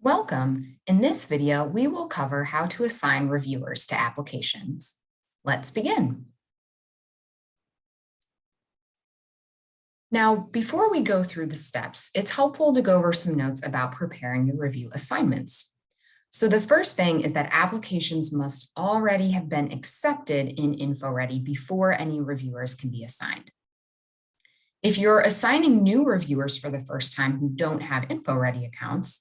Welcome. In this video, we will cover how to assign reviewers to applications. Let's begin. Now, before we go through the steps, it's helpful to go over some notes about preparing your review assignments. So the first thing is that applications must already have been accepted in InfoReady before any reviewers can be assigned. If you're assigning new reviewers for the first time who don't have InfoReady accounts,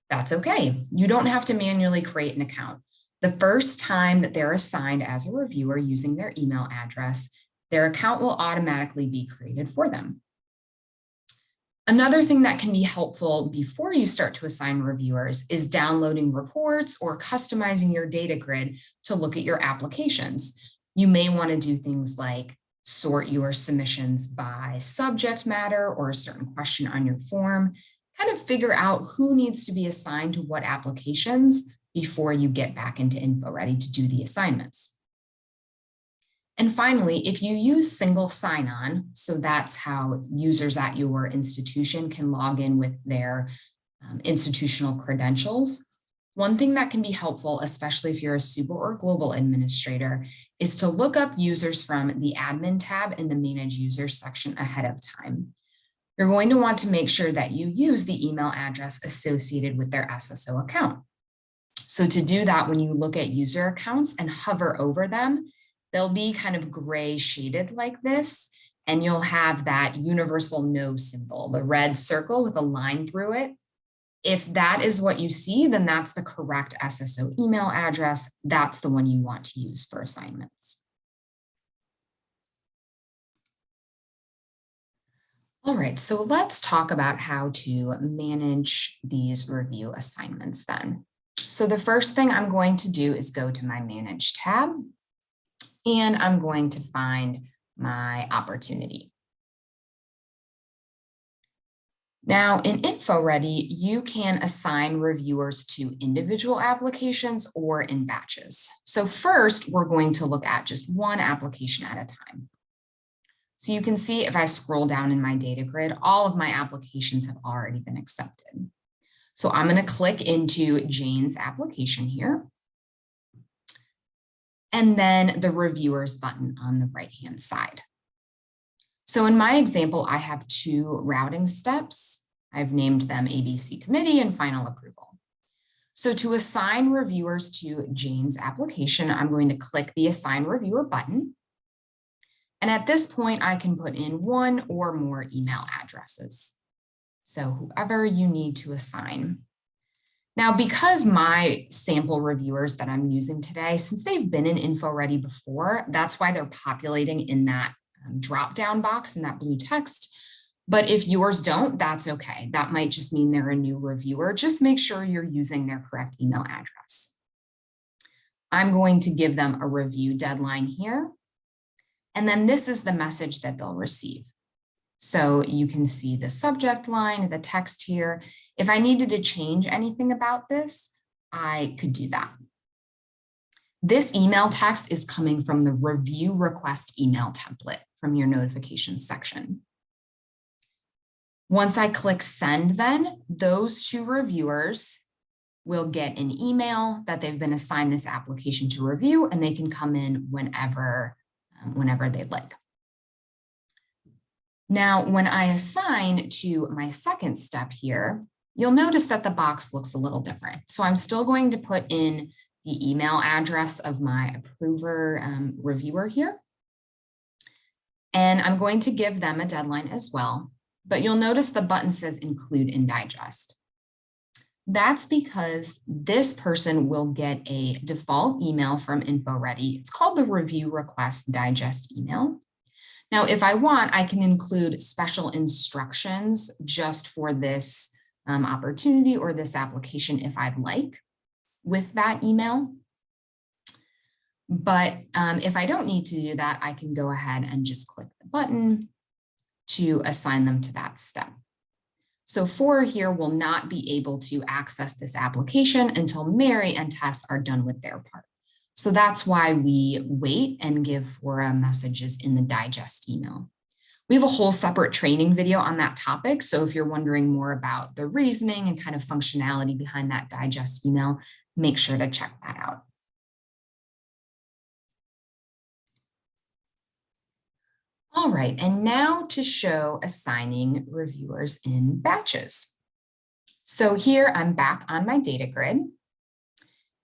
that's okay. You don't have to manually create an account. The first time that they're assigned as a reviewer using their email address, their account will automatically be created for them. Another thing that can be helpful before you start to assign reviewers is downloading reports or customizing your data grid to look at your applications. You may want to do things like sort your submissions by subject matter or a certain question on your form. Kind of figure out who needs to be assigned to what applications before you get back into InfoReady to do the assignments. And finally, if you use single sign-on, so that's how users at your institution can log in with their institutional credentials, one thing that can be helpful, especially if you're a super or global administrator, is to look up users from the admin tab in the manage users section ahead of time. You're going to want to make sure that you use the email address associated with their SSO account. So to do that, when you look at user accounts and hover over them, they'll be kind of gray shaded like this, and you'll have that universal no symbol, the red circle with a line through it. If that is what you see, then that's the correct SSO email address. That's the one you want to use for assignments. All right, so let's talk about how to manage these review assignments then. So the first thing I'm going to do is go to my Manage tab, and I'm going to find my opportunity. Now in InfoReady, you can assign reviewers to individual applications or in batches. So first, we're going to look at just one application at a time. So you can see if I scroll down in my data grid, all of my applications have already been accepted. So I'm going to click into Jane's application here. And then the reviewers button on the right-hand side. So in my example, I have two routing steps. I've named them ABC Committee and Final Approval. So to assign reviewers to Jane's application, I'm going to click the Assign Reviewer button. And at this point, I can put in one or more email addresses. So whoever you need to assign. Now, because my sample reviewers that I'm using today, since they've been in InfoReady before, that's why they're populating in that drop-down box in that blue text. But if yours don't, that's okay. That might just mean they're a new reviewer. Just make sure you're using their correct email address. I'm going to give them a review deadline here. And then this is the message that they'll receive. So you can see the subject line, the text here. If I needed to change anything about this, I could do that. This email text is coming from the review request email template from your notifications section. Once I click send, then those two reviewers will get an email that they've been assigned this application to review, and they can come in whenever they'd like. Now, when I assign to my second step here, you'll notice that the box looks a little different. So I'm still going to put in the email address of my approver reviewer here. And I'm going to give them a deadline as well. But you'll notice the button says include in digest. That's because this person will get a default email from InfoReady. It's called the Review Request Digest email. Now, if I want, I can include special instructions just for this opportunity or this application if I'd like with that email. But if I don't need to do that, I can go ahead and just click the button to assign them to that step. So 4 here will not be able to access this application until Mary and Tess are done with their part. So that's why we wait and give Fora messages in the digest email. We have a whole separate training video on that topic. So if you're wondering more about the reasoning and kind of functionality behind that digest email, make sure to check that out. All right, and now to show assigning reviewers in batches. So here I'm back on my data grid.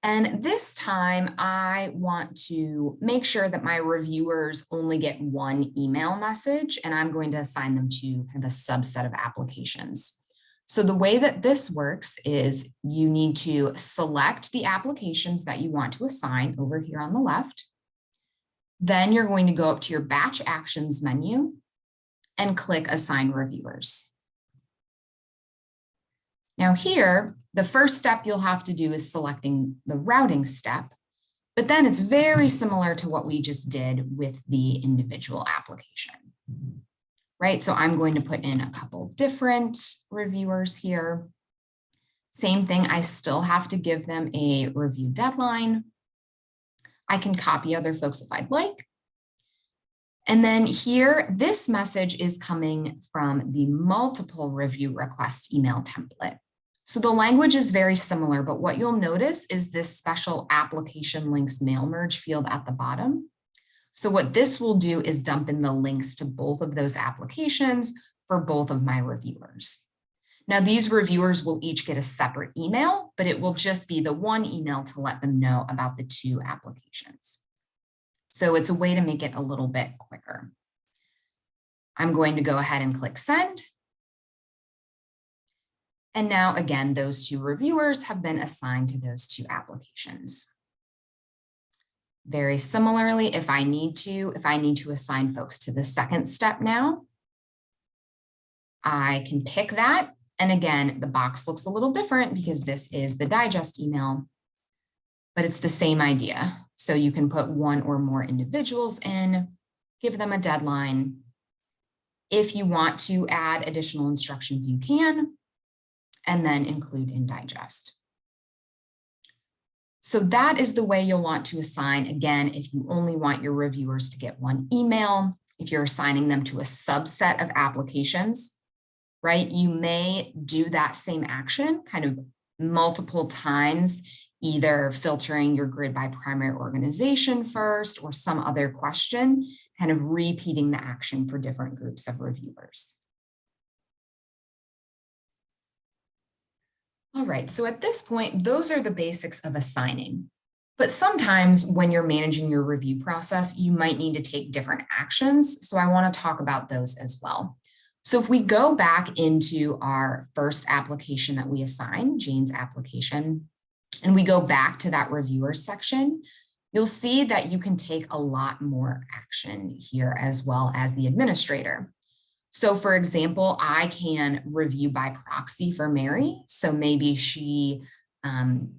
And this time I want to make sure that my reviewers only get one email message, and I'm going to assign them to kind of a subset of applications. So the way that this works is you need to select the applications that you want to assign over here on the left. Then you're going to go up to your batch actions menu and click assign reviewers. Now here, the first step you'll have to do is selecting the routing step, but then it's very similar to what we just did with the individual application, right? So I'm going to put in a couple different reviewers here. Same thing, I still have to give them a review deadline. I can copy other folks if I'd like. And then here, this message is coming from the multiple review request email template. So the language is very similar, but what you'll notice is this special application links mail merge field at the bottom. So what this will do is dump in the links to both of those applications for both of my reviewers. Now these reviewers will each get a separate email, but it will just be the one email to let them know about the two applications. So it's a way to make it a little bit quicker. I'm going to go ahead and click send. And now again, those two reviewers have been assigned to those two applications. Very similarly, if I need to assign folks to the second step now, I can pick that. And again, the box looks a little different because this is the digest email, but it's the same idea. So you can put one or more individuals in, give them a deadline. If you want to add additional instructions, you can, and then include in digest. So that is the way you'll want to assign. Again, if you only want your reviewers to get one email, if you're assigning them to a subset of applications, right? You may do that same action kind of multiple times, either filtering your grid by primary organization first or some other question, kind of repeating the action for different groups of reviewers. All right, so at this point, those are the basics of assigning. But sometimes when you're managing your review process, you might need to take different actions. So I want to talk about those as well. So if we go back into our first application that we assigned, Jane's application, and we go back to that reviewer section, you'll see that you can take a lot more action here as well as the administrator. So for example, I can review by proxy for Mary. So maybe she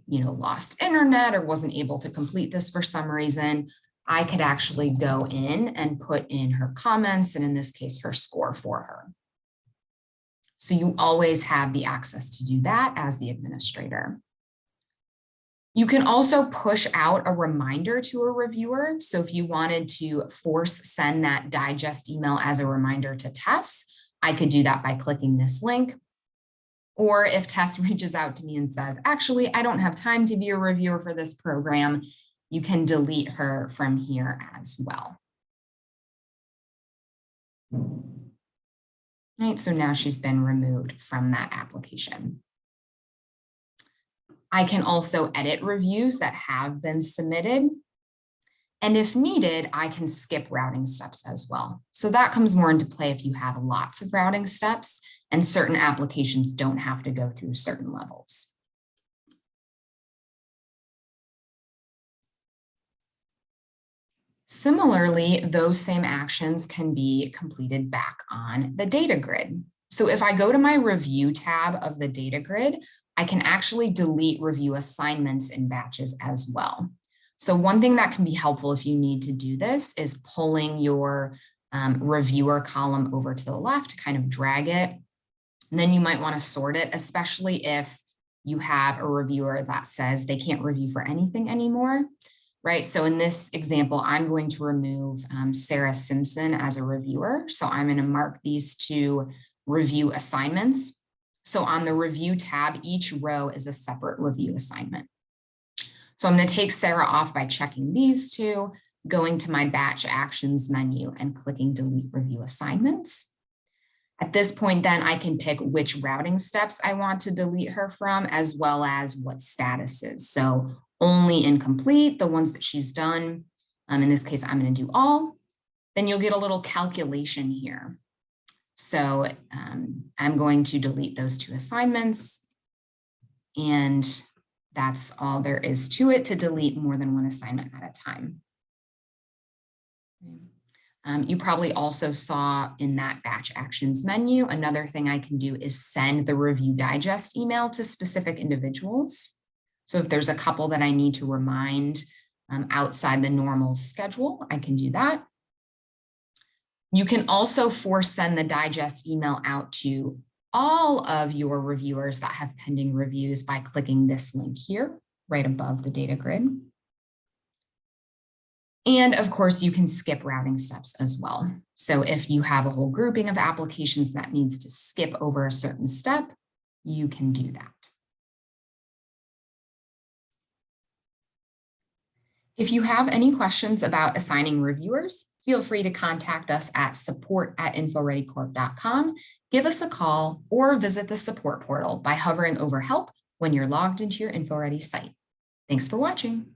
lost internet or wasn't able to complete this for some reason. I could actually go in and put in her comments, and in this case, her score for her. So you always have the access to do that as the administrator. You can also push out a reminder to a reviewer. So if you wanted to force send that digest email as a reminder to Tess, I could do that by clicking this link. Or if Tess reaches out to me and says, actually, I don't have time to be a reviewer for this program, you can delete her from here as well. Right, so now she's been removed from that application. I can also edit reviews that have been submitted. And if needed, I can skip routing steps as well. So that comes more into play if you have lots of routing steps and certain applications don't have to go through certain levels. Similarly, those same actions can be completed back on the data grid. So if I go to my review tab of the data grid, I can actually delete review assignments in batches as well. So one thing that can be helpful if you need to do this is pulling your reviewer column over to the left, kind of drag it. And then you might want to sort it, especially if you have a reviewer that says they can't review for anything anymore. right? So in this example, I'm going to remove Sarah Simpson as a reviewer. So I'm going to mark these two review assignments. So on the review tab, each row is a separate review assignment. So I'm going to take Sarah off by checking these two, going to my batch actions menu and clicking delete review assignments. At this point, then I can pick which routing steps I want to delete her from, as well as what statuses. So only incomplete, the ones that she's done. In this case, I'm going to do all. Then you'll get a little calculation here. So I'm going to delete those two assignments. And that's all there is to it, to delete more than one assignment at a time. You probably also saw in that batch actions menu, another thing I can do is send the review digest email to specific individuals. So if there's a couple that I need to remind outside the normal schedule, I can do that. You can also force send the digest email out to all of your reviewers that have pending reviews by clicking this link here, right above the data grid. And of course, you can skip routing steps as well. So if you have a whole grouping of applications that needs to skip over a certain step, you can do that. If you have any questions about assigning reviewers, feel free to contact us at support@InfoReadyCorp.com, give us a call, or visit the support portal by hovering over help when you're logged into your InfoReady site. Thanks for watching.